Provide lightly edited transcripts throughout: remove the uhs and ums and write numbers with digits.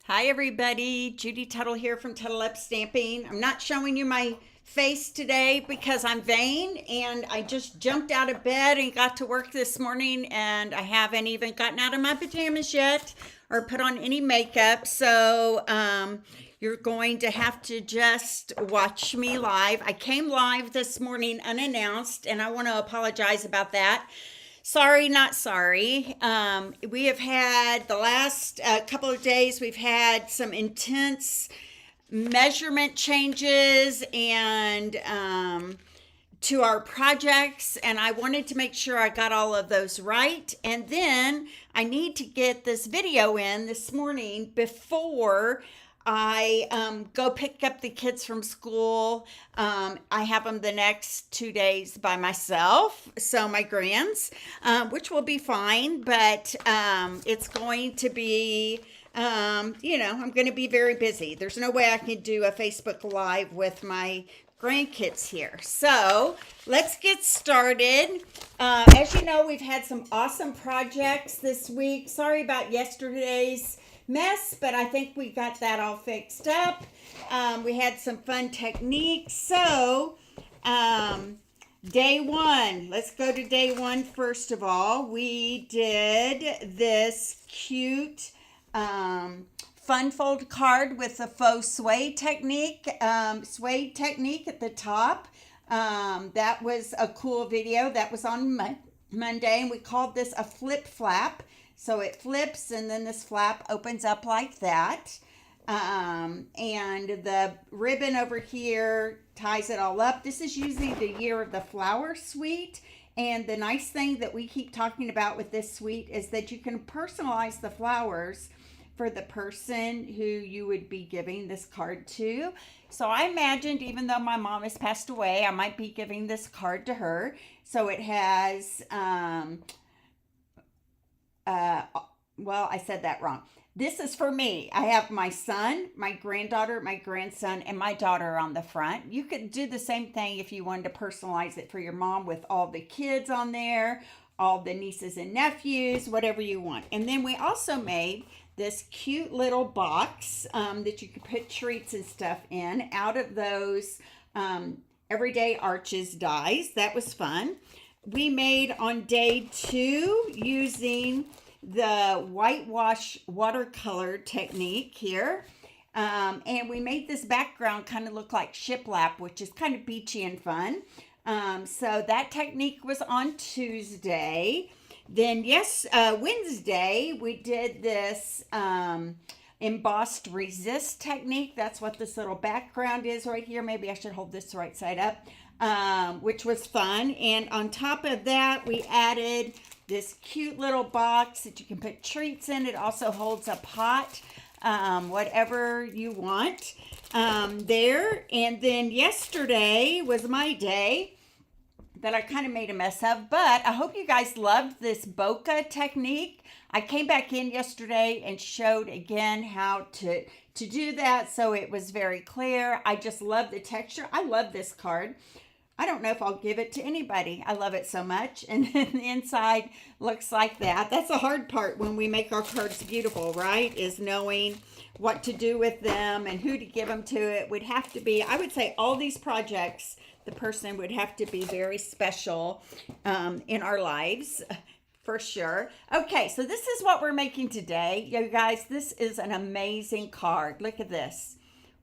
Hi everybody, Judy Tuttle here from Tuttle Up Stamping. I'm not showing you my face today because I'm vain and I just jumped out of bed and got to work this morning and I haven't even gotten out of my pajamas yet or put on any makeup. So you're going to have to just watch me live. I came live this morning unannounced and I want to apologize about that. Sorry, not sorry. We have had the last couple of days, we've had some intense measurement changes and to our projects, and I wanted to make sure I got all of those right. And then I need to get this video in this morning before I go pick up the kids from school. I have them the next 2 days by myself, so my grands, which will be fine, but it's going to be, I'm going to be very busy. There's no way I can do a Facebook Live with my grandkids here. So let's get started. As you know, we've had some awesome projects this week. Sorry about yesterday's mess, but I think we got that all fixed up. We had some fun techniques. So day one, let's go to day one first of all. We did this cute fun fold card with the faux suede technique at the top. That was a cool video. That was on Monday, and we called this a flip flap. So it flips and then this flap opens up like that. And the ribbon over here ties it all up. This is using the Year of the Flower suite. And the nice thing that we keep talking about with this suite is that you can personalize the flowers for the person who you would be giving this card to. So I imagined, even though my mom has passed away, I might be giving this card to her. So it has... I said that wrong. This is for me. I have my son, my granddaughter, my grandson, and my daughter on the front. You could do the same thing if you wanted to personalize it for your mom with all the kids on there, all the nieces and nephews, whatever you want. And then we also made this cute little box that you could put treats and stuff in out of those Everyday Arches dies. That was fun. We made on day two using the whitewash watercolor technique here. And we made this background kind of look like shiplap, which is kind of beachy and fun. So that technique was on Tuesday. Then Wednesday, we did this embossed resist technique. That's what this little background is right here. Maybe I should hold this right side up, which was fun. And on top of that, we added this cute little box that you can put treats in. It also holds a pot, whatever you want there. And then yesterday was my day that I kind of made a mess of, but I hope you guys loved this bokeh technique. I came back in yesterday and showed again how to do that, so it was very clear. I just love the texture. I love this card. I don't know if I'll give it to anybody. I love it so much. And then the inside looks like that. That's the hard part when we make our cards beautiful, right? Is knowing what to do with them and who to give them to. It would have to be, I would say all these projects, the person would have to be very special in our lives, for sure. Okay, so this is what we're making today. You guys, this is an amazing card. Look at this.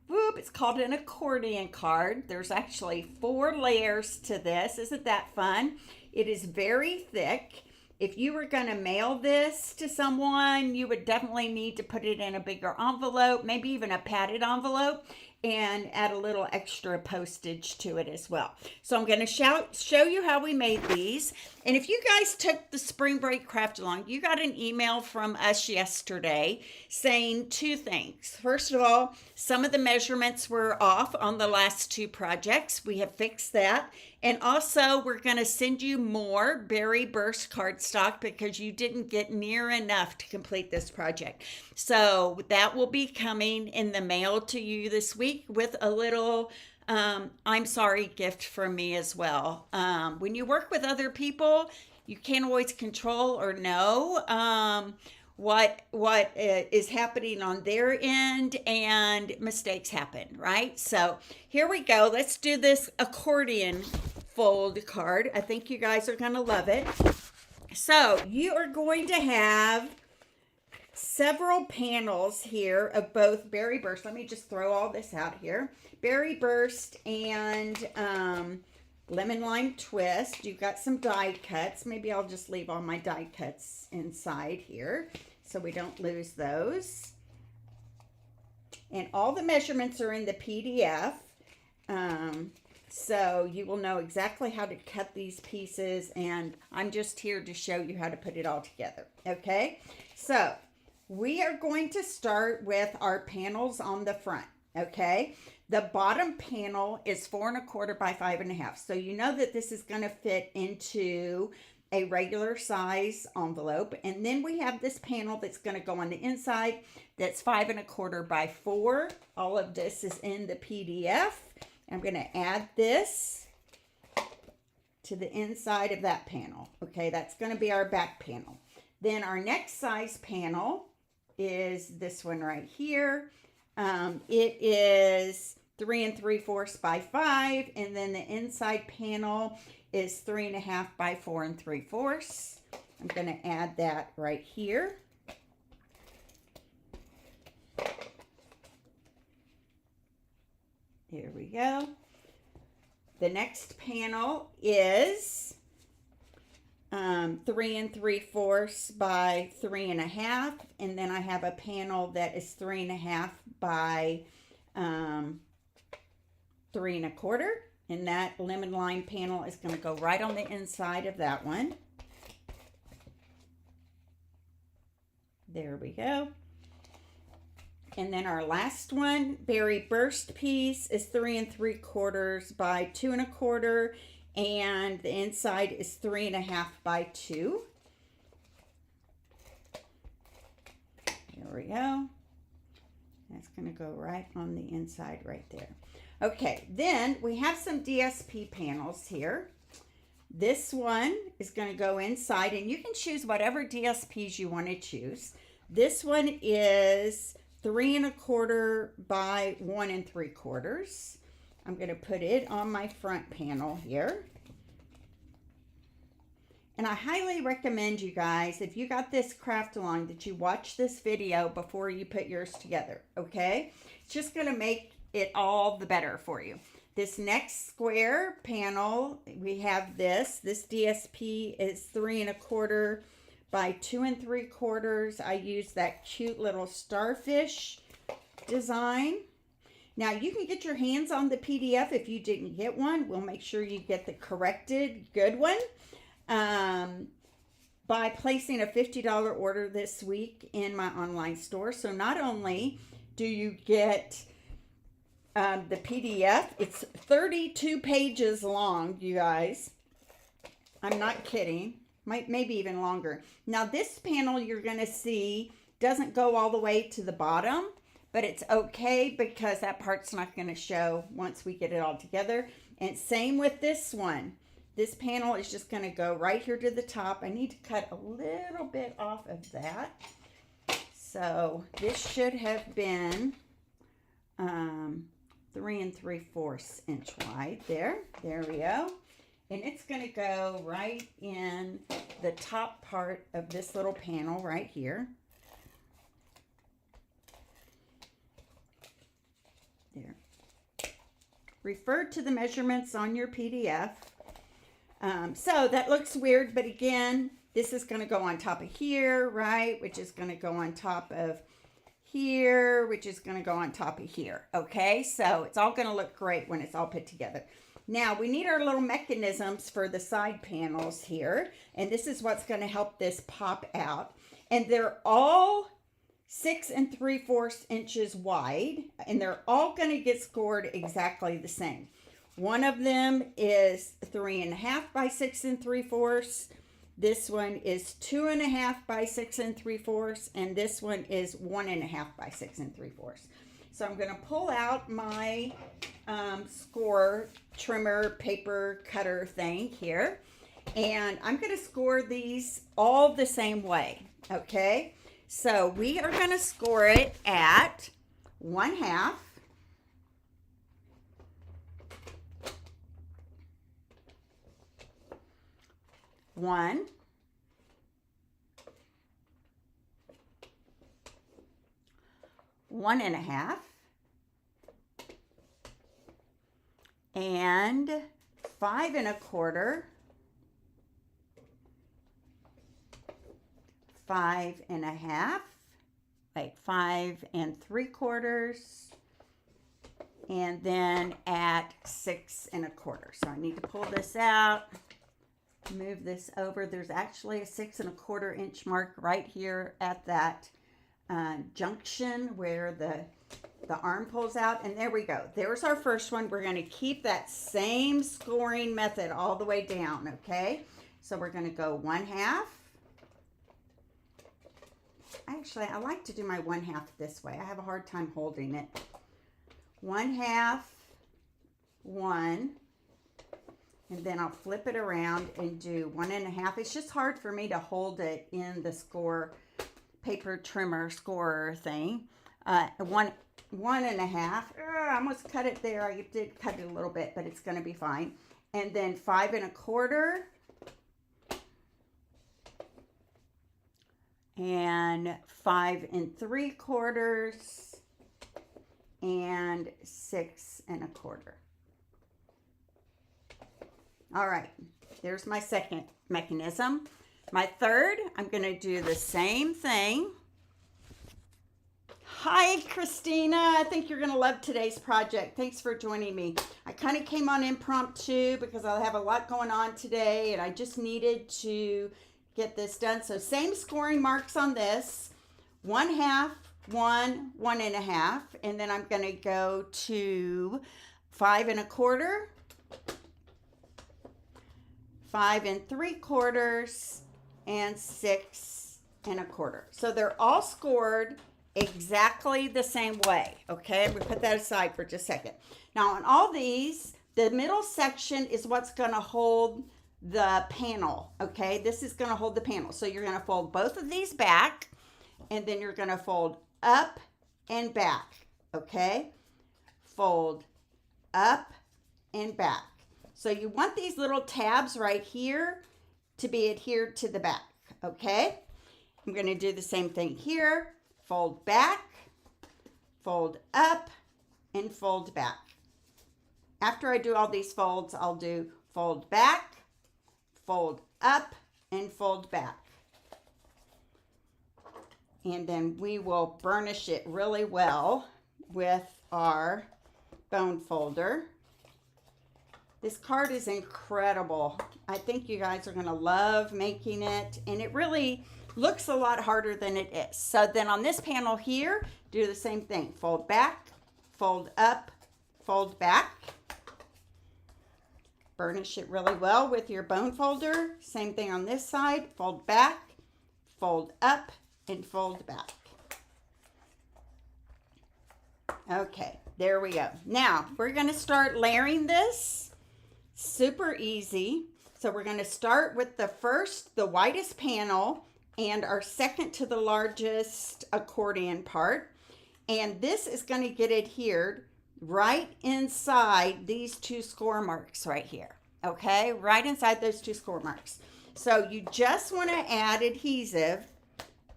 Whoop, it's called an accordion card. There's actually 4 layers to this. Isn't that fun? It is very thick. If you were going to mail this to someone, you would definitely need to put it in a bigger envelope, maybe even a padded envelope, and add a little extra postage to it as well. So I'm going to show you how we made these. And if you guys took the spring break craft along, you got an email from us yesterday saying 2 things. First of all, some of the measurements were off on the last 2 projects. We have fixed that. And also, we're going to send you more Berry Burst cardstock because you didn't get near enough to complete this project. So that will be coming in the mail to you this week with a little I'm sorry gift from me as well. When you work with other people, you can't always control or know what is happening on their end, and mistakes happen, right? So here we go. Let's do this accordion fold card. I think you guys are going to love it. So you are going to have several panels here of both Berry Burst. Let me just throw all this out here. Berry Burst and Lemon Lime Twist. You've got some die cuts. Maybe I'll just leave all my die cuts inside here so we don't lose those. And all the measurements are in the PDF. So you will know exactly how to cut these pieces, and I'm just here to show you how to put it all together. Okay, so we are going to start with our panels on the front. Okay, the bottom panel is 4 1/4 by 5 1/2. So you know that this is going to fit into a regular size envelope. And then we have this panel that's going to go on the inside that's 5 1/4 by 4. All of this is in the PDF. I'm going to add this to the inside of that panel. Okay, that's going to be our back panel. Then our next size panel is this one right here. It is 3 3/4 by 5, and then the inside panel is 3 1/2 by 4 3/4. I'm going to add that right here. There we go. The next panel is 3 3/4 by 3 1/2, and then I have a panel that is 3 1/2 by 3 1/4, and that lemon lime panel is going to go right on the inside of that one. There we go. And then our last one, Berry Burst piece, is 3 3/4 by 2 1/4, and the inside is 3 1/2 by 2. There we go. That's going to go right on the inside right there. Okay, then we have some DSP panels here. This one is going to go inside, and you can choose whatever DSPs you want to choose. This one is 3 1/4 by 1 3/4. I'm going to put it on my front panel here. And I highly recommend you guys, if you got this craft along, that you watch this video before you put yours together, okay? It's just going to make it all the better for you. This next square panel, we have this DSP is 3 1/4 by 2 3/4. I use that cute little starfish design. Now you can get your hands on the PDF if you didn't get one. We'll make sure you get the corrected good one by placing a $50 order this week in my online store. So not only do you get the PDF, it's 32 pages long, you guys. I'm not kidding. Maybe even longer. Now this panel you're going to see doesn't go all the way to the bottom, but it's okay because that part's not going to show once we get it all together. And same with this one. This panel is just going to go right here to the top. I need to cut a little bit off of that. So this should have been 3 3/4 inch wide there. There we go. And it's going to go right in the top part of this little panel right here. There. Refer to the measurements on your PDF. So that looks weird, but again, this is going to go on top of here, right? Which is going to go on top of here, which is going to go on top of here. Okay, so it's all going to look great when it's all put together. Now we need our little mechanisms for the side panels here, and this is what's going to help this pop out. And they're all 6 3/4 inches wide, and they're all going to get scored exactly the same. One of them is 3 1/2 by 6 3/4. This one is 2 1/2 by 6 3/4, and this one is 1 1/2 by 6 3/4. So I'm going to pull out my score trimmer paper cutter thing here, and I'm going to score these all the same way. Okay, So we are going to score it at 1/2. 1, 1.5, and 5.25, 5.5, like 5 3/4, and then at 6.25. So I need to pull this out, move this over. There's actually a 6.25 inch mark right here at that junction where the arm pulls out, and there we go. There's our first one. We're going to keep that same scoring method all the way down, okay? So we're going to go 1/2. Actually, I like to do my 1/2 this way. I have a hard time holding it. 1/2, 1, and then I'll flip it around and do 1.5. It's just hard for me to hold it in the score paper trimmer scorer thing. 1.5. I almost cut it there. I did cut it a little bit, but it's going to be fine. And then 5.25. And 5 3/4 and 6.25. All right, there's my second mechanism. My third, I'm going to do the same thing. Hi, Christina. I think you're going to love today's project. Thanks for joining me. I kind of came on impromptu because I have a lot going on today, and I just needed to get this done. So same scoring marks on this. 1/2, 1, 1.5, and then I'm going to go to 5.25, 5 3/4, and 6.25. So they're all scored exactly the same way. Okay, we put that aside for just a second. Now on all these, the middle section is what's going to hold the panel. Okay, this is going to hold the panel. So you're going to fold both of these back, and then you're going to fold up and back. Okay, fold up and back. So you want these little tabs right here to be adhered to the back. Okay, I'm going to do the same thing here. Fold back, fold up, and fold back. After I do all these folds, I'll do fold back, fold up, and fold back. And then we will burnish it really well with our bone folder. This card is incredible. I think you guys are going to love making it, and it really looks a lot harder than it is. So then on this panel here, do the same thing. Fold back, fold up, fold back. Burnish it really well with your bone folder. Same thing on this side. Fold back, fold up, and fold back. Okay, there we go. Now, we're going to start layering this. Super easy. So we're going to start with the widest panel and our second to the largest accordion part. And this is going to get adhered right inside these two score marks right here. Okay, right inside those two score marks. So you just want to add adhesive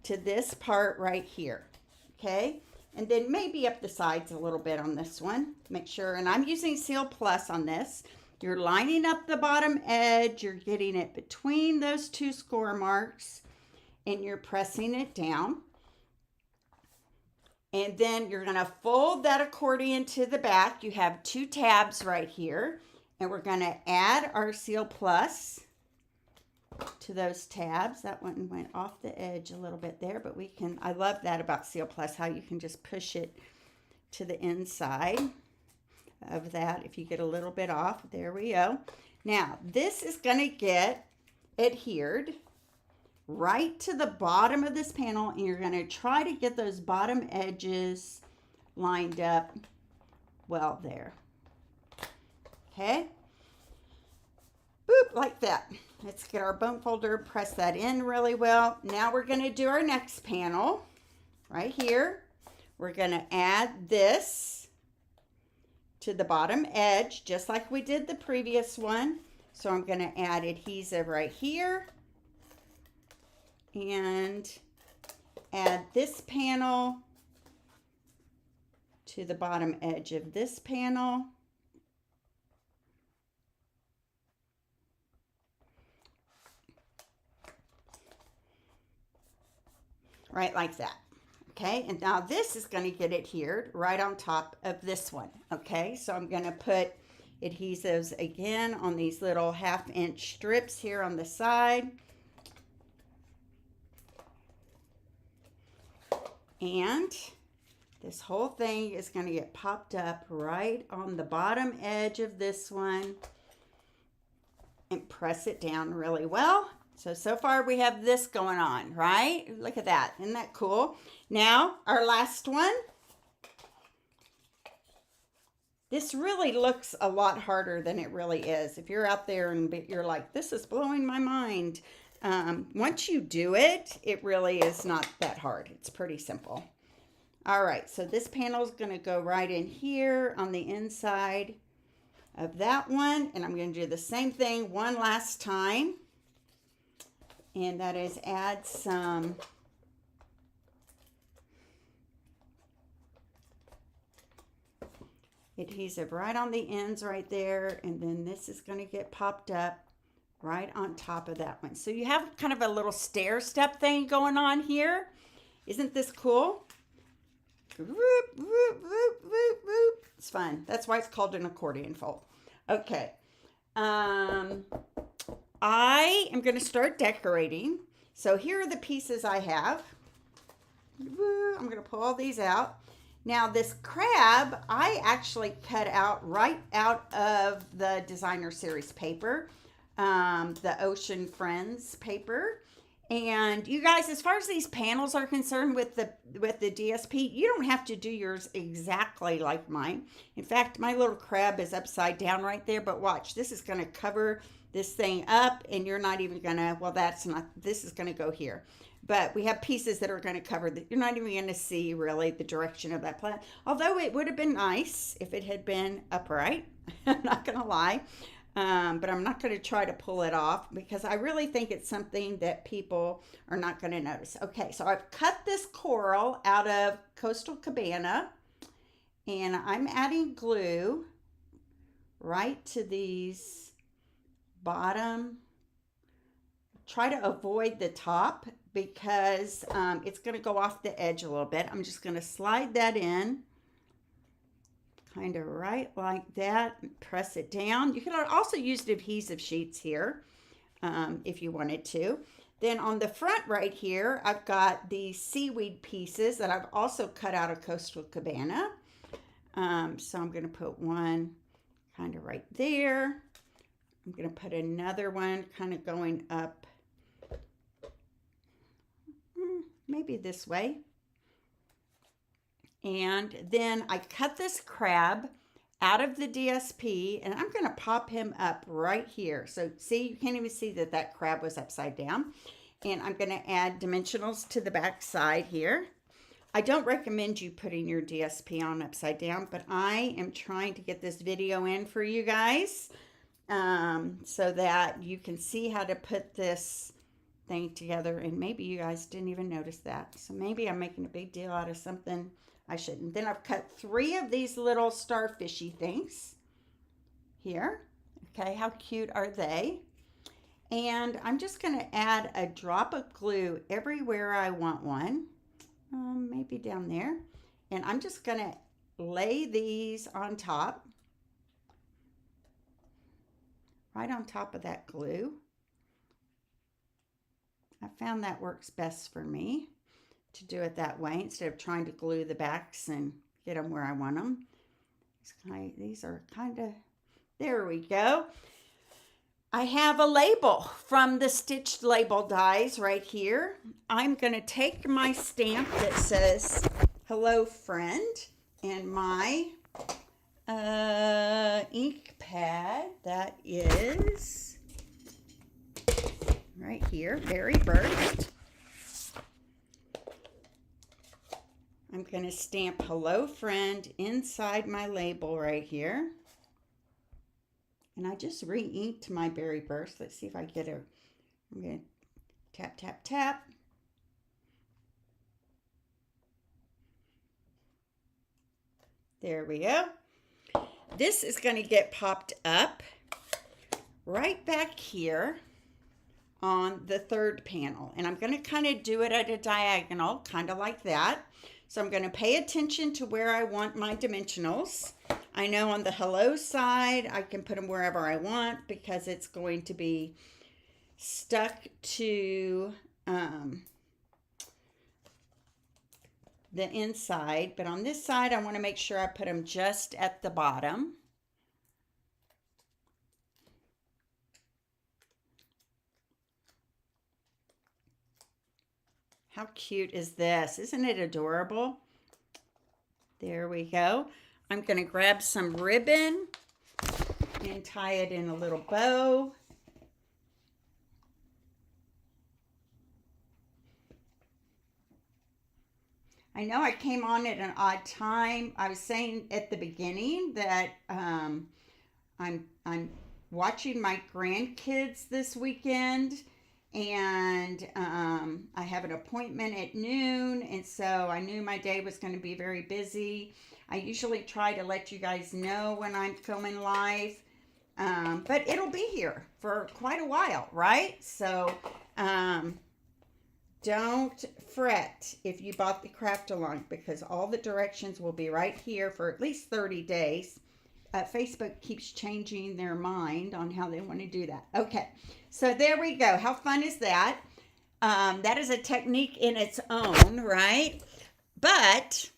to this part right here. Okay, and then maybe up the sides a little bit on this one. Make sure, and I'm using Seal Plus on this. You're lining up the bottom edge. You're getting it between those two score marks, and you're pressing it down. And then you're going to fold that accordion to the back. You have two tabs right here, and we're going to add our Seal Plus to those tabs. That one went off the edge a little bit there, but we can, I love that about Seal Plus, how you can just push it to the inside of that. If you get a little bit off, there we go. Now, this is going to get adhered right to the bottom of this panel, and you're going to try to get those bottom edges lined up well there. Okay. Boop, like that. Let's get our bone folder, press that in really well. Now we're going to do our next panel right here. We're going to add this to the bottom edge, just like we did the previous one. So I'm going to add adhesive right here and add this panel to the bottom edge of this panel. Right like that. Okay, and now this is going to get adhered right on top of this one. Okay, so I'm going to put adhesives again on these little 1/2 inch strips here on the side. And this whole thing is going to get popped up right on the bottom edge of this one and press it down really well. So far we have this going on, right? Look at that. Isn't that cool? Now, our last one. This really looks a lot harder than it really is. If you're out there and you're like, this is blowing my mind. Once you do it, it really is not that hard. It's pretty simple. All right, so this panel is going to go right in here on the inside of that one. And I'm going to do the same thing one last time. And that is add some adhesive right on the ends right there. And then this is going to get popped up right on top of that one. So you have kind of a little stair step thing going on here. Isn't this cool? Whoop, whoop, whoop, whoop, whoop. It's fun. That's why it's called an accordion fold. Okay. I am going to start decorating. So here are the pieces I have. I'm going to pull all these out. Now this crab, I actually cut out right out of the designer series paper, the Ocean Friends paper. And you guys, as far as these panels are concerned with the DSP, you don't have to do yours exactly like mine. In fact, my little crab is upside down right there, but watch, this is going to cover this thing up and you're not even going to, well, that's not, this is going to go here. But we have pieces that are going to cover that. You're not even going to see really the direction of that plant. Although it would have been nice if it had been upright. I'm not going to lie. But I'm not going to try to pull it off because I really think it's something that people are not going to notice. Okay, so I've cut this coral out of Coastal Cabana and I'm adding glue right to these bottom. Try to avoid the top because it's going to go off the edge a little bit. I'm just going to slide that in. Kind of right like that, press it down. You can also use adhesive sheets here if you wanted to. Then on the front right here, I've got these seaweed pieces that I've also cut out of Coastal Cabana. So I'm going to put one kind of right there. I'm going to put another one kind of going up, maybe this way. And then I cut this crab out of the DSP and I'm going to pop him up right here. So see, you can't even see that that crab was upside down. And I'm going to add dimensionals to the back side here. I don't recommend you putting your DSP on upside down, but I am trying to get this video in for you guys so that you can see how to put this thing together. And maybe you guys didn't even notice that. So maybe I'm making a big deal out of something I shouldn't. Then I've cut 3 of these little starfishy things here. Okay, how cute are they? And I'm just going to add a drop of glue everywhere I want one. Maybe down there. And I'm just going to lay these on top. Right on top of that glue. I found that works best for me, to do it that way instead of trying to glue the backs and get them where I want them. These are kind of, there we go. I have a label from the Stitched Label Dies right here. I'm going to take my stamp that says, hello friend, and my ink pad that is right here, berry burst. I'm going to stamp hello friend inside my label right here. And I just re-inked my berry burst. Let's see if I get it. I'm going to tap, tap, tap. There we go. This is going to get popped up right back here on the third panel. And I'm going to kind of do it at a diagonal, kind of like that. So I'm going to pay attention to where I want my dimensionals. I know on the hello side, I can put them wherever I want because it's going to be stuck to the inside. But on this side, I want to make sure I put them just at the bottom. How cute is this? Isn't it adorable? There we go. I'm going to grab some ribbon and tie it in a little bow. I know I came on at an odd time. I was saying at the beginning that I'm watching my grandkids this weekend. And I have an appointment at noon, and so I knew my day was going to be very busy. I usually try to let you guys know when I'm filming live, but it'll be here for quite a while, right? So don't fret if you bought the craft along, because all the directions will be right here for at least 30 days. Facebook keeps changing their mind on how they want to do that. Okay, so there we go. How fun is that? That is a technique in its own, right? But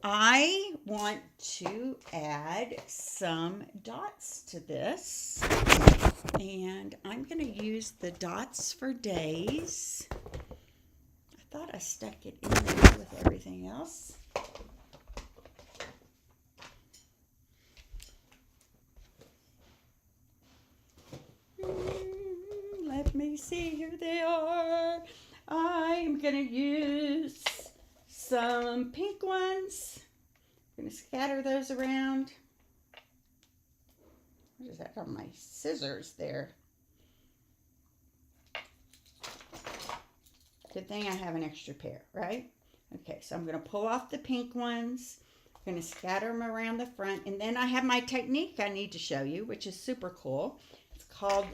I want to add some dots to this. And I'm going to use the dots for days. I thought I stuck it in there with everything else. Let me see, here they are. I'm going to use some pink ones. I'm going to scatter those around. What is that on my scissors there? Good thing I have an extra pair, right? Okay, so I'm going to pull off the pink ones. I'm going to scatter them around the front. And then I have my technique I need to show you, which is super cool. It's called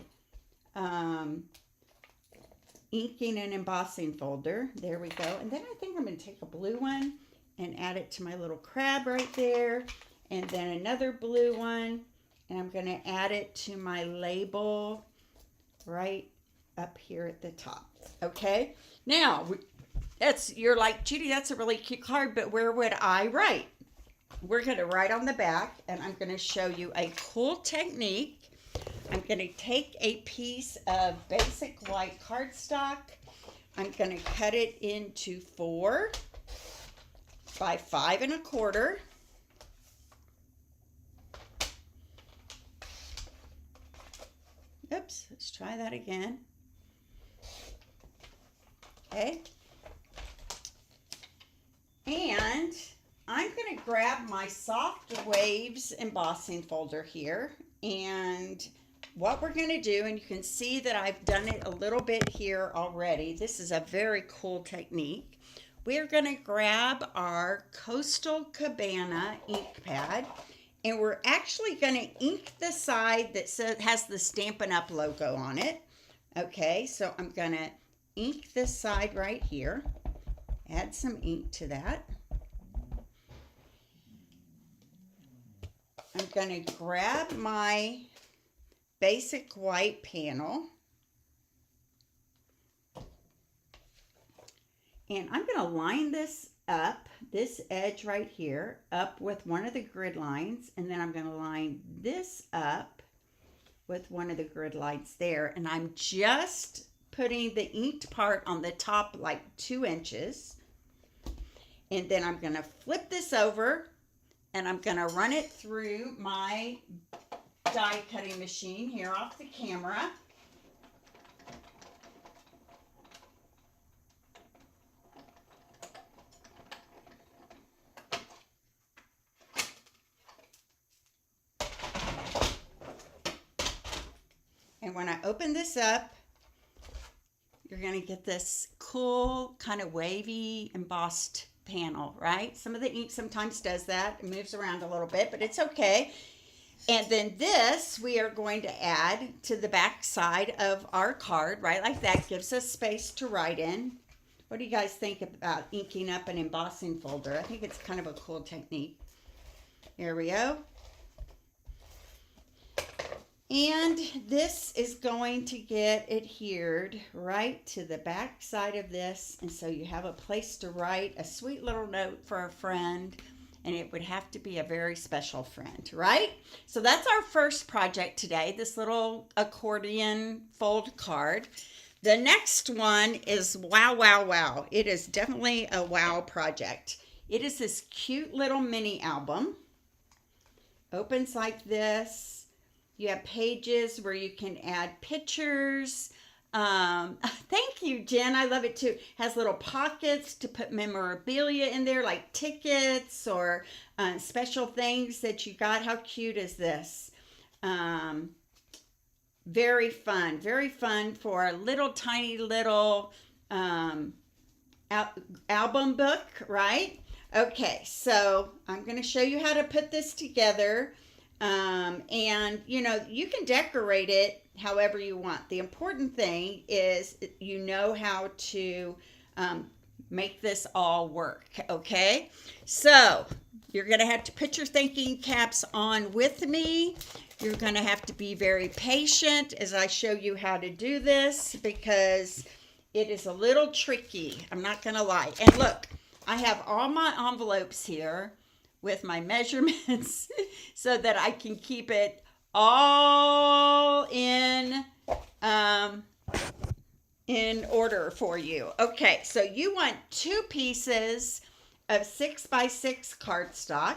inking and embossing folder. There we go. And then I think I'm going to take a blue one and add it to my little crab right there. And then another blue one. And I'm going to add it to my label right up here at the top. Okay. Now, you're like, Judy, that's a really cute card, but where would I write? We're going to write on the back, and I'm going to show you a cool technique. I'm going to take a piece of basic white cardstock. I'm going to cut it into 4 by 5 1/4. Oops, let's try that again. Okay. And I'm going to grab my Soft Waves embossing folder here, and what we're going to do, and you can see that I've done it a little bit here already. This is a very cool technique. We're going to grab our Coastal Cabana ink pad, and we're actually going to ink the side that has the Stampin' Up! Logo on it. Okay, so I'm going to ink this side right here. Add some ink to that. I'm going to grab my basic white panel, and I'm going to line this up, this edge right here, up with one of the grid lines, and then I'm going to line this up with one of the grid lines there, and I'm just putting the inked part on the top like 2 inches, and then I'm going to flip this over, and I'm going to run it through my die cutting machine here off the camera. And when I open this up, you're going to get this cool kind of wavy embossed panel, right? Some of the ink sometimes does that. It moves around a little bit, but it's okay. And then this we are going to add to the back side of our card, right? Like that. Gives us space to write in. What do you guys think about inking up an embossing folder? I think it's kind of a cool technique. There we go. And this is going to get adhered right to the back side of this. And so you have a place to write a sweet little note for a friend. And it would have to be a very special friend, right? So that's our first project today, this little accordion fold card. The next one is wow, wow, wow. It is definitely a wow project. It is this cute little mini album. Opens like this. You have pages where you can add pictures. Thank you, Jen. I love it too. Has little pockets to put memorabilia in there, like tickets or special things that you got. How cute is this? Very fun for a little tiny little album book, right? Okay, so I'm going to show you how to put this together. And you know, you can decorate it however you want. The important thing is you know how to make this all work, okay? So you're going to have to put your thinking caps on with me. You're going to have to be very patient as I show you how to do this because it is a little tricky. I'm not going to lie. And look, I have all my envelopes here with my measurements so that I can keep it all in order for you. Okay, so you want 2 pieces of 6x6 cardstock,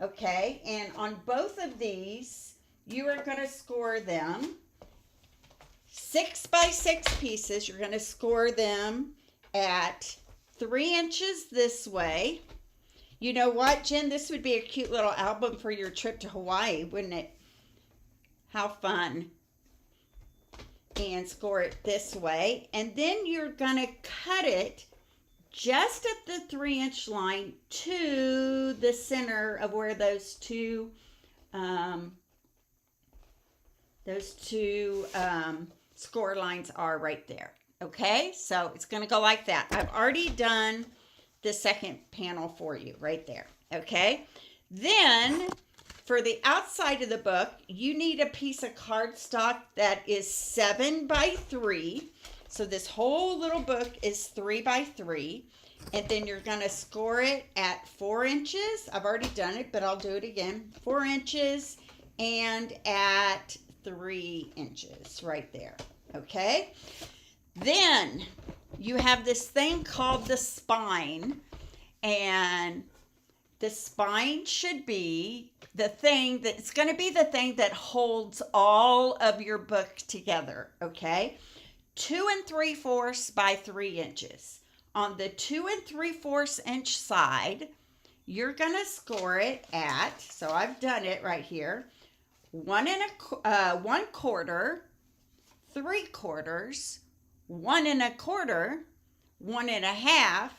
okay? And on both of these, you are going to score them 6x6 pieces. You're going to score them at 3 inches this way. You know what, Jen? This would be a cute little album for your trip to Hawaii, wouldn't it? How fun. And score it this way. And then you're going to cut it just at the 3-inch line to the center of where those two score lines are right there. Okay, so it's going to go like that. I've already done the second panel for you right there. Okay, then for the outside of the book, you need a piece of cardstock that is 7x3. So this whole little book is 3x3. And then you're going to score it at 4 inches. I've already done it, but I'll do it again. 4 inches and at 3 inches right there. Okay. Then you have this thing called the spine. And the spine should be the thing that's going to be the thing that holds all of your book together. Okay. 2 3/4 by 3 inches. On the 2 3/4 inch side, you're going to score it at, so I've done it right here, 1 1/4, 3/4, 1 1/4, 1 1/2,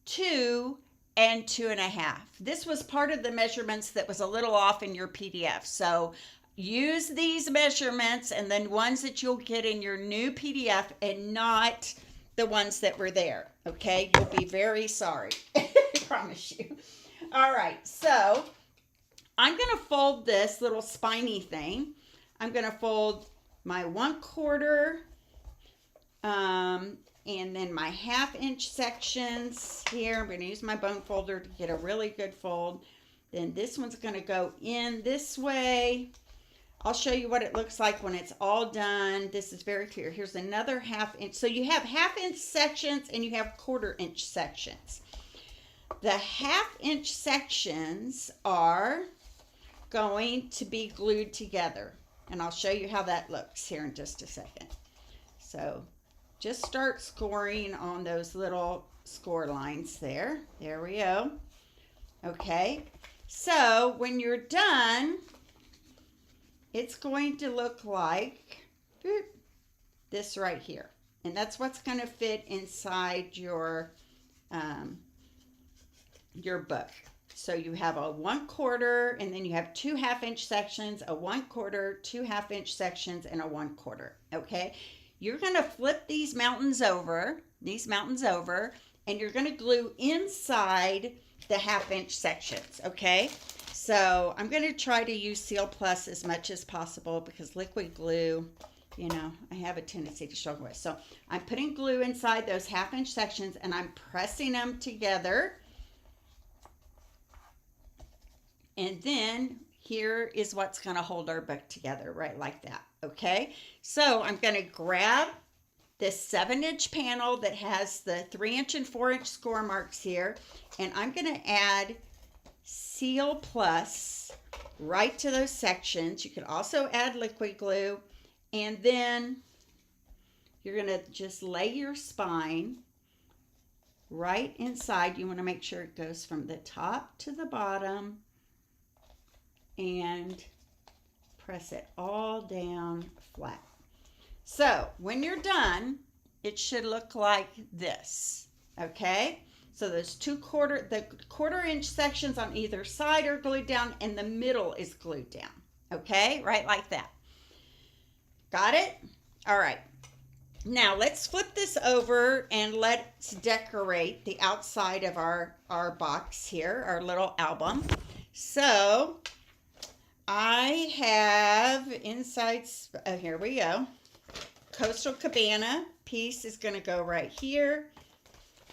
2, and 2 1/2. This was part of the measurements that was a little off in your PDF. So use these measurements and then ones that you'll get in your new PDF and not the ones that were there. Okay, you'll be very sorry. I promise you. All right, so I'm going to fold this little spiny thing. I'm going to fold my 1/4 and then my 1/2 inch sections here. I'm going to use my bone folder to get a really good fold. Then this one's going to go in this way. I'll show you what it looks like when it's all done. This is very clear. Here's another 1/2 inch. So you have 1/2 inch sections and you have 1/4 inch sections. The 1/2 inch sections are going to be glued together. And I'll show you how that looks here in just a second. So just start scoring on those little score lines there. There we go. Okay. So when you're done, it's going to look like boop, this right here. And that's what's going to fit inside your book. So you have a 1/4, and then you have 2 1/2-inch sections, a 1/4, 2 1/2-inch sections, and a 1/4. Okay, you're going to flip these mountains over, and you're going to glue inside the 1/2-inch sections. Okay, so I'm going to try to use Seal Plus as much as possible because liquid glue, you know, I have a tendency to struggle with. So I'm putting glue inside those 1/2-inch sections, and I'm pressing them together. And then here is what's going to hold our book together, right like that. Okay, so I'm going to grab this 7-inch panel that has the 3-inch and 4-inch score marks here, and I'm going to add Seal Plus right to those sections. You could also add liquid glue, and then you're going to just lay your spine right inside. You want to make sure it goes from the top to the bottom, and press it all down flat. So when you're done, it should look like this. Okay, so those the 1/4-inch sections on either side are glued down, and the middle is glued down. Okay, right like that. Got it? All right, now let's flip this over and let's decorate the outside of our box here, our little album. So I have inside, oh, here we go. Coastal Cabana piece is going to go right here.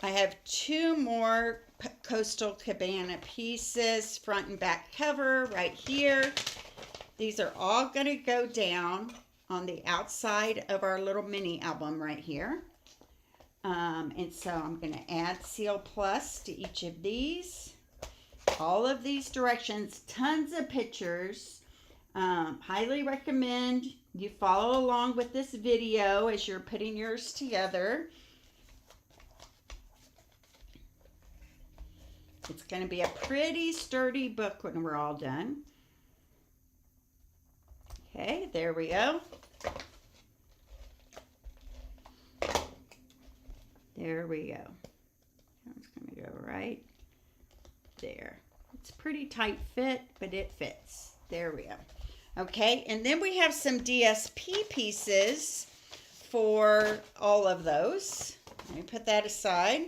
I have 2 more Coastal Cabana pieces, front and back cover right here. These are all going to go down on the outside of our little mini album right here. And so I'm going to add Seal Plus to each of these. All of these directions, tons of pictures. Highly recommend you follow along with this video as you're putting yours together. It's going to be a pretty sturdy book when we're all done. Okay, there we go. There we go. It's going to go right there. It's a pretty tight fit, but it fits. There we go. Okay, and then we have some DSP pieces for all of those. Let me put that aside.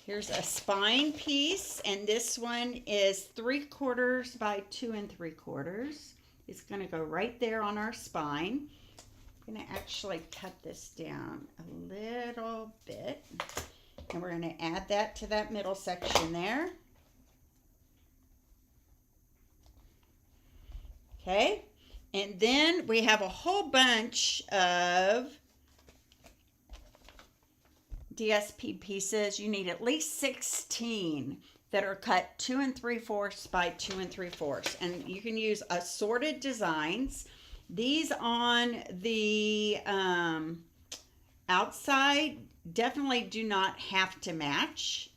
Here's a spine piece, and this one is 3/4 by 2 3/4. It's going to go right there on our spine. I'm going to actually cut this down a little bit, and we're going to add that to that middle section there. Okay, and then we have a whole bunch of DSP pieces. You need at least 16 that are cut 2 3/4 by 2 3/4, and you can use assorted designs. These on the outside definitely do not have to match.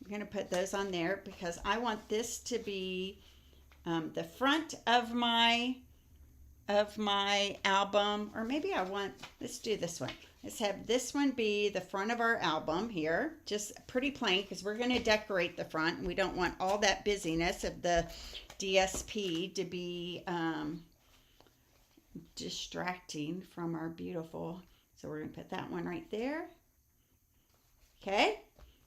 I'm going to put those on there because I want this to be the front of my album, or maybe let's do this one. Let's have this one be the front of our album here, just pretty plain because we're going to decorate the front, and we don't want all that busyness of the DSP to be distracting from our beautiful. So we're going to put that one right there. Okay,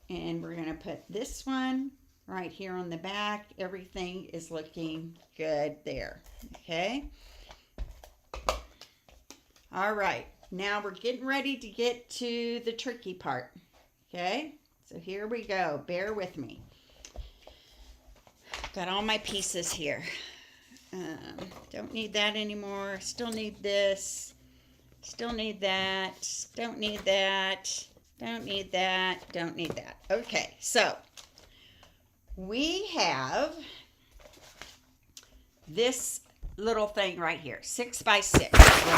and we're going to put this one right here on the back. Everything is looking good there. Okay, all right, now we're getting ready to get to the tricky part. Okay, so here we go. Bear with me. Got all my pieces here. Don't need that anymore. Still need this. Still need that. Don't need that. Don't need that. Don't need that. Okay, so we have this little thing right here, 6 by 6,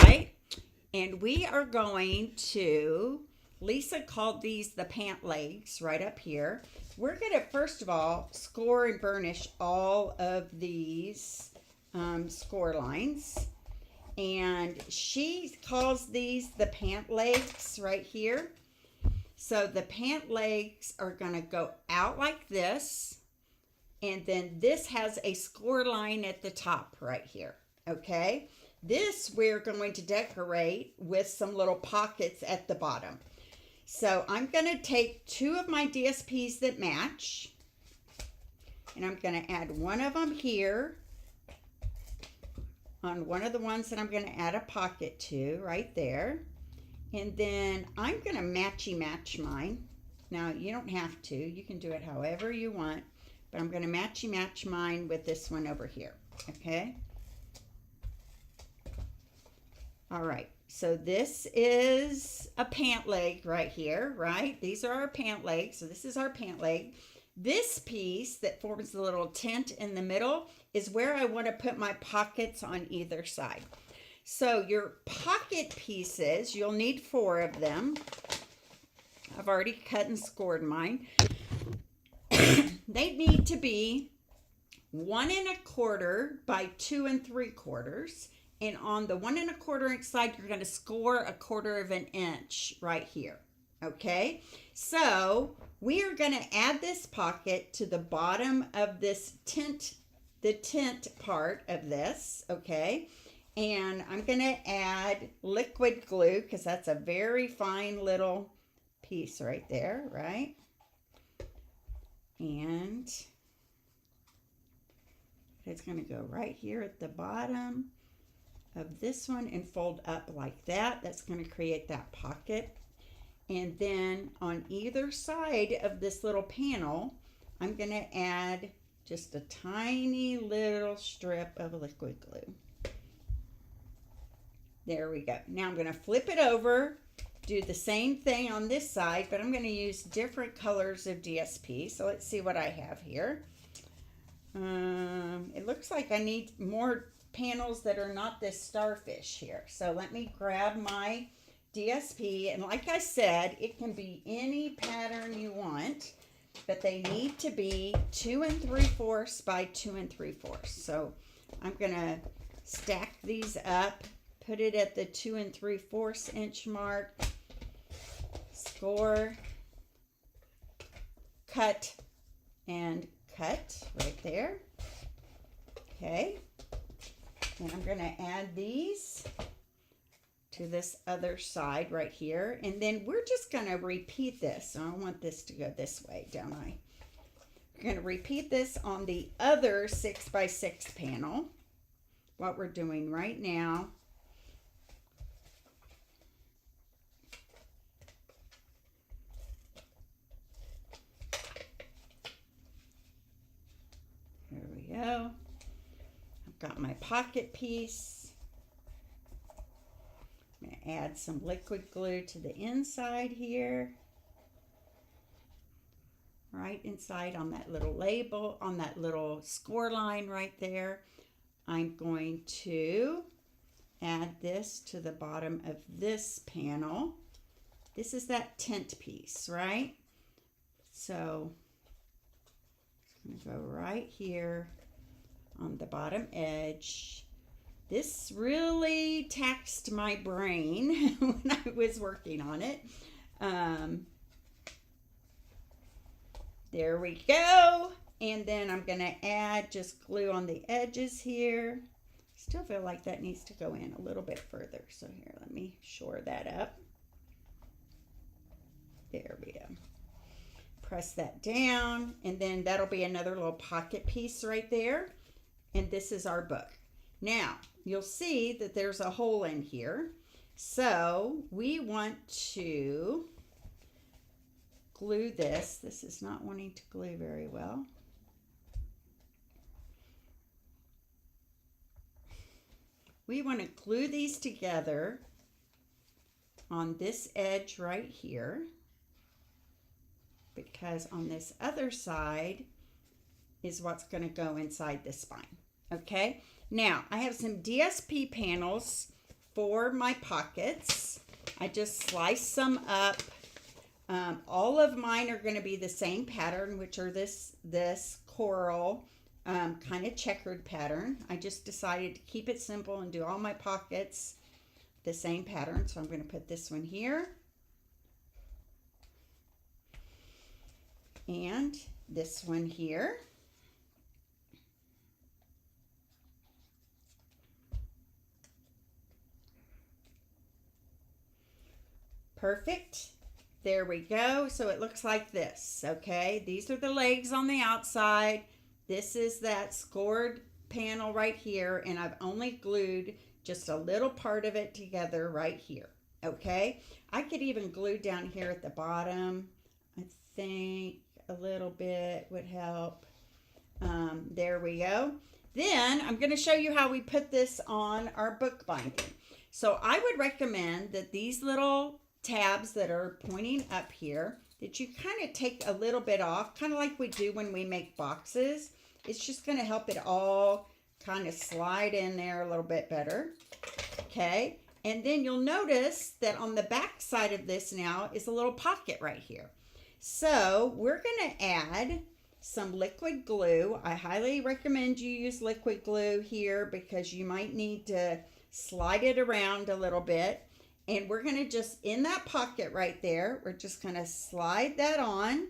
right? And we are going to Lisa called these the pant legs right up here. We're going to, first of all, score and burnish all of these score lines. And she calls these the pant legs right here. So the pant legs are going to go out like this. And then this has a score line at the top right here. Okay. This we're going to decorate with some little pockets at the bottom. So I'm going to take 2 of my DSPs that match. And I'm going to add one of them here on one of the ones that I'm going to add a pocket to right there. And then I'm going to matchy match mine. Now you don't have to. You can do it however you want. But I'm going to matchy match mine with this one over here. Okay. All right, so this is a pant leg right here, right? These are our pant legs, so this is our pant leg. This piece that forms the little tent in the middle is where I want to put my pockets on either side. So your pocket pieces, you'll need 4 of them. I've already cut and scored mine. They need to be 1 1/4 by 2 3/4. And on the 1 1/4 inch side, you're going to score 1/4 of an inch right here. Okay. So we are going to add this pocket to the bottom of this tent, the tent part of this. Okay. And I'm going to add liquid glue because that's a very fine little piece right there. Right. And it's going to go right here at the bottom of this one and fold up like that. That's going to create that pocket. And then on either side of this little panel, I'm going to add just a tiny little strip of liquid glue. There we go. Now I'm going to flip it over, do the same thing on this side, but I'm going to use different colors of DSP. So let's see what I have here. It looks like I need more panels that are not this starfish here. So let me grab my DSP, and like I said, it can be any pattern you want, but they need to be 2 3/4 by 2 3/4. So I'm gonna stack these up, put it at the 2 3/4 inch mark, score, cut, and cut right there. Okay. And I'm going to add these to this other side right here. And then we're just going to repeat this. So I want this to go this way, don't I? We're going to repeat this on the other 6 by 6 panel. What we're doing right now. There we go. Got my pocket piece. I'm going to add some liquid glue to the inside here. Right inside on that little label, on that little score line right there. I'm going to add this to the bottom of this panel. This is that tent piece, right? So it's going to go right here on the bottom edge. This really taxed my brain when I was working on it. There we go. And then I'm going to add just glue on the edges here. Still feel like that needs to go in a little bit further. So here, let me shore that up. There we go. Press that down, and then that'll be another little pocket piece right there. And this is our book. Now, you'll see that there's a hole in here. So we want to glue this. This is not wanting to glue very well. We want to glue these together on this edge right here, because on this other side is what's going to go inside the spine. Okay, now I have some DSP panels for my pockets. I just slice some up All of mine are going to be the same pattern, which are this coral kind of checkered pattern. I just decided to keep it simple and do all my pockets the same pattern. So I'm going to put this one here. And this one here. Perfect. There we go. So it looks like this, okay? These are the legs on the outside. This is that scored panel right here, and I've only glued just a little part of it together right here, okay? I could even glue down here at the bottom. I think a little bit would help. There we go. Then I'm going to show you how we put this on our book binding. So I would recommend that these little tabs that are pointing up here, that you kind of take a little bit off, kind of like we do when we make boxes. It's just going to help it all kind of slide in there a little bit better. Okay, and then you'll notice that on the back side of this now is a little pocket right here. So we're going to add some liquid glue. I highly recommend you use liquid glue here because you might need to slide it around a little bit. And we're going to just, in that pocket right there, we're just going to slide that on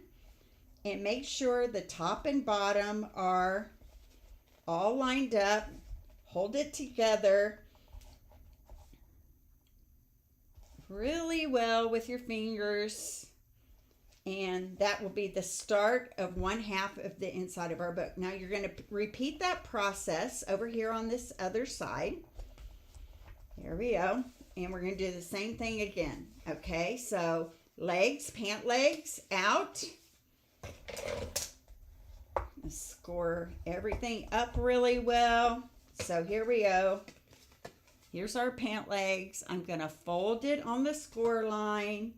and make sure the top and bottom are all lined up. Hold it together really well with your fingers. And that will be the start of one half of the inside of our book. Now you're going to repeat that process over here on this other side. There we go. And we're going to do the same thing again. Okay, so legs, pant legs out. Score everything up really well. So here we go. Here's our pant legs. I'm going to fold it on the score line.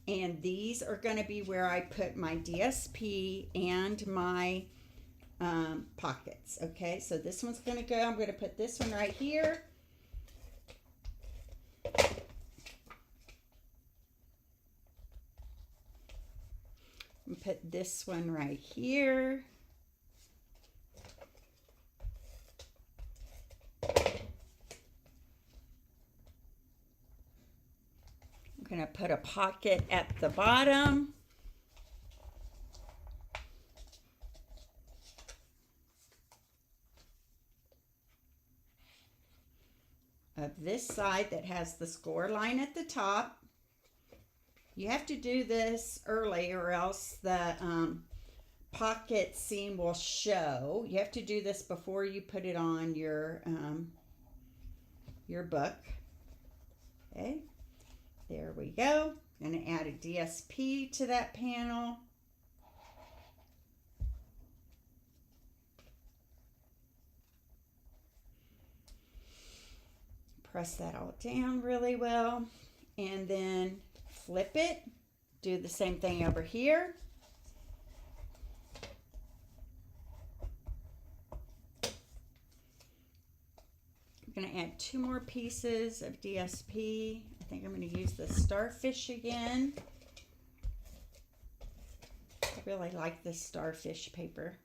And these are going to be where I put my DSP and my pockets. Okay, so this one's going to go. I'm going to put this one right here. And put this one right here. I'm going to put a pocket at the bottom. Of this side that has the score line at the top. You have to do this early or else the pocket seam will show. You have to do this before you put it on your book. Okay, there we go. I'm going to add a DSP to that panel. Press that all down really well, and then flip it. Do the same thing over here. I'm going to add 2 more pieces of DSP. I think I'm going to use the starfish again. I really like this starfish paper.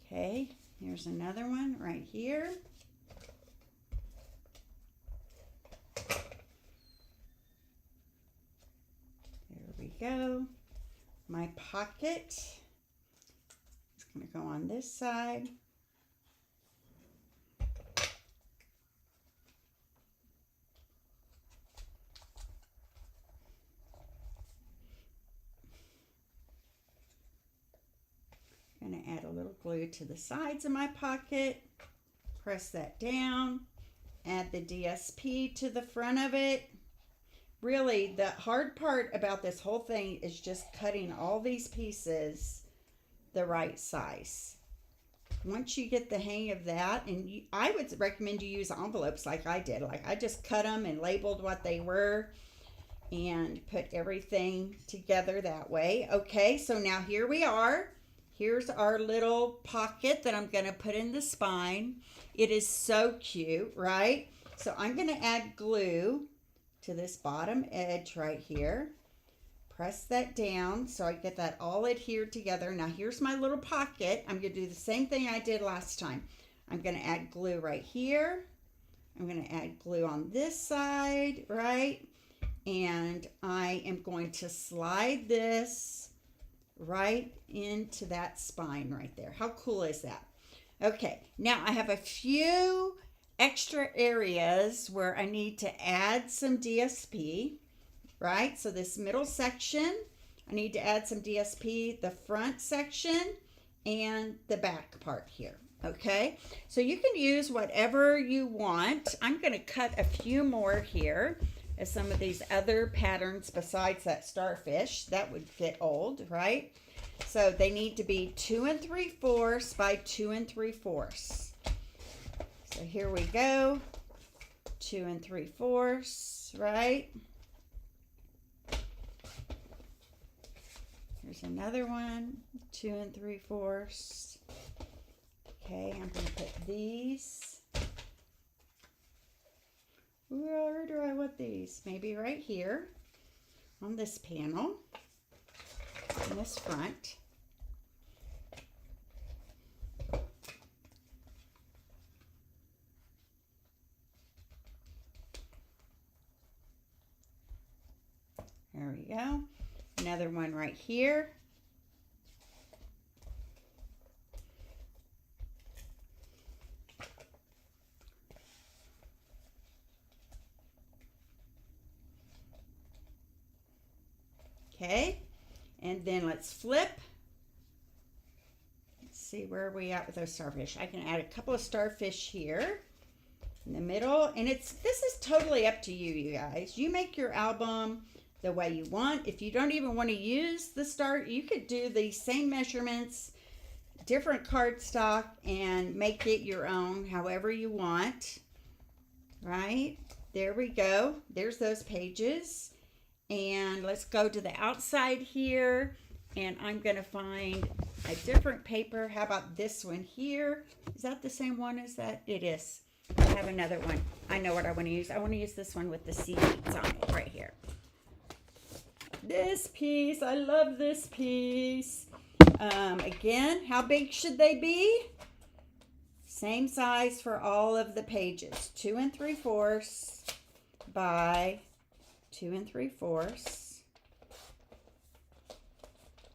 Okay, here's another one right here. Go. My pocket is going to go on this side. I'm going to add a little glue to the sides of my pocket. Press that down. Add the DSP to the front of it. Really, the hard part about this whole thing is just cutting all these pieces the right size. Once you get the hang of that, and I would recommend you use envelopes like I did. Like I just cut them and labeled what they were and put everything together that way. Okay, so now here we are. Here's our little pocket that I'm going to put in the spine. It is so cute, right? So I'm going to add glue to this bottom edge right here. Press that down so I get that all adhered together. Now here's my little pocket. I'm going to do the same thing I did last time. I'm going to add glue right here. I'm going to add glue on this side, right? And I am going to slide this right into that spine right there. How cool is that? Okay, now I have a few extra areas where I need to add some DSP, right? So this middle section, I need to add some DSP, the front section, and the back part here. Okay, so you can use whatever you want. I'm going to cut a few more here as some of these other patterns besides that starfish. That would fit old, right? So they need to be 2 3/4 by 2 3/4. So here we go, 2 3/4, right? Here's another one, 2 3/4. Okay, I'm going to put these. Where do I want these? Maybe right here on this panel, on this front. There we go. Another one right here. Okay, and then let's flip. Let's see, where are we at with those starfish? I can add a couple of starfish here in the middle, and this is totally up to you, you guys. You make your album the way you want. If you don't even want to use the star, you could do the same measurements, different cardstock, and make it your own however you want, right? There we go. There's those pages. And let's go to the outside here, and I'm going to find a different paper. How about this one here? Is that the same one as that? It is. I have another one. I know what I want to use. I want to use this one with the seeds on it right here. This piece, I love this piece. Again, how big should they be? Same size for all of the pages. 2 3/4 by 2 3/4.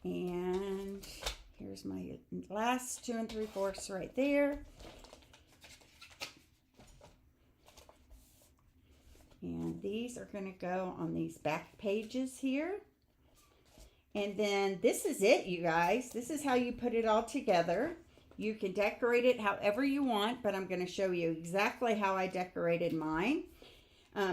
And here's my last 2 3/4 right there. And these are going to go on these back pages here. And then this is it, you guys. This is how you put it all together. You can decorate it however you want, but I'm going to show you exactly how I decorated mine.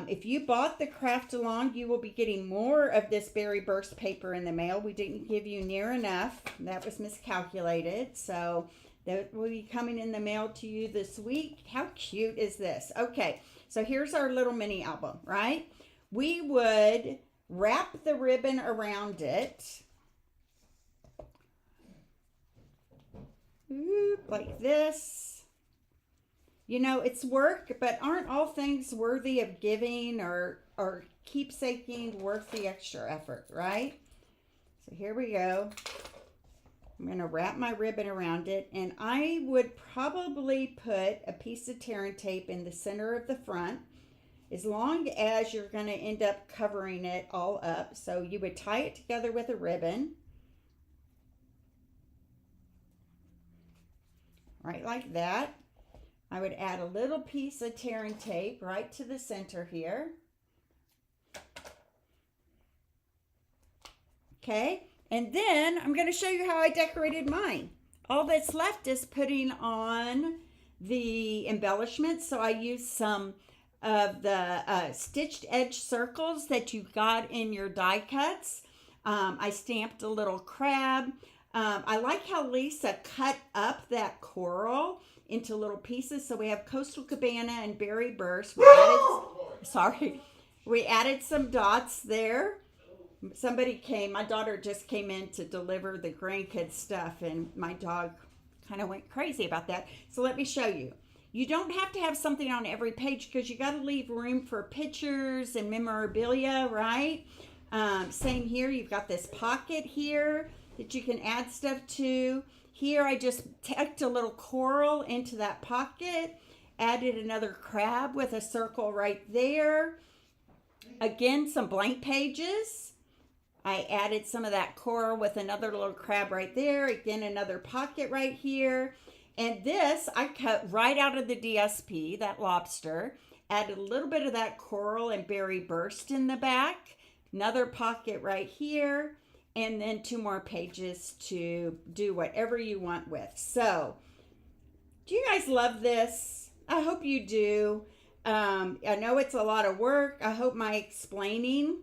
If you bought the craft along, you will be getting more of this Berry Burst paper in the mail. We didn't give you near enough. That was miscalculated. So that will be coming in the mail to you this week. How cute is this? Okay, so here's our little mini album, right? We would wrap the ribbon around it. Like this. You know, it's work, but aren't all things worthy of giving or keepsaking worth the extra effort, right? So here we go. I'm going to wrap my ribbon around it, and I would probably put a piece of tear and tape in the center of the front, as long as you're going to end up covering it all up. So you would tie it together with a ribbon, right like that. I would add a little piece of tear and tape right to the center here. Okay, and then I'm going to show you how I decorated mine. All that's left is putting on the embellishments. So I used some of the stitched edge circles that you got in your die cuts. I stamped a little crab. I like how Lisa cut up that coral into little pieces. So we have Coastal Cabana and Berry Burst. We added some dots there. Somebody came, my daughter just came in to deliver the grandkids stuff, and my dog kind of went crazy about that. So let me show you. You don't have to have something on every page because you got to leave room for pictures and memorabilia, right? Same here. You've got this pocket here that you can add stuff to. Here I just tucked a little coral into that pocket, added another crab with a circle right there. Again, some blank pages. I added some of that coral with another little crab right there. Again, another pocket right here. And this I cut right out of the DSP, that lobster. Added a little bit of that coral and berry burst in the back. Another pocket right here. And then 2 more pages to do whatever you want with. So, do you guys love this? I hope you do. I know it's a lot of work. I hope my explaining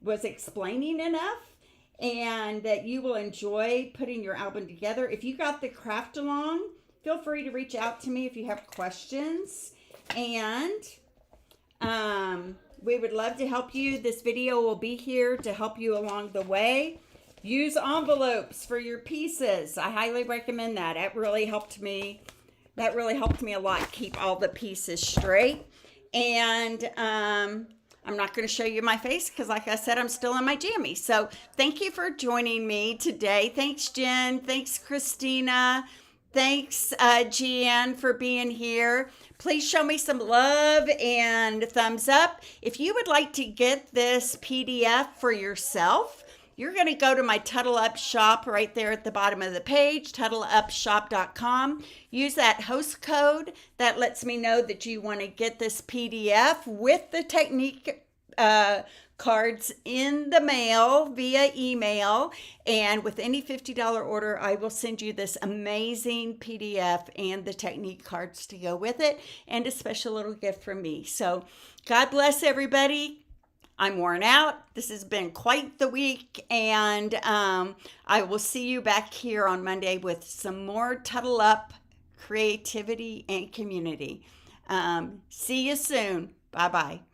was explaining enough, and that you will enjoy putting your album together. If you got the craft along, feel free to reach out to me if you have questions. And we would love to help you. This video will be here to help you along the way. Use envelopes for your pieces. I highly recommend that. It really helped me. That really helped me a lot, keep all the pieces straight. And I'm not going to show you my face because, like I said, I'm still in my jammies. So thank you for joining me today. Thanks, Jen. Thanks, Christina. Thanks, Jeanne, for being here. Please show me some love and thumbs up. If you would like to get this PDF for yourself, you're going to go to my Tuttle Up shop right there at the bottom of the page, tuttleupshop.com. Use that host code that lets me know that you want to get this PDF with the technique cards in the mail via email. And with any $50 order, I will send you this amazing PDF and the technique cards to go with it, and a special little gift from me. So God bless everybody. I'm worn out. This has been quite the week, and I will see you back here on Monday with some more Tuttle Up creativity and community. See you soon. Bye-bye.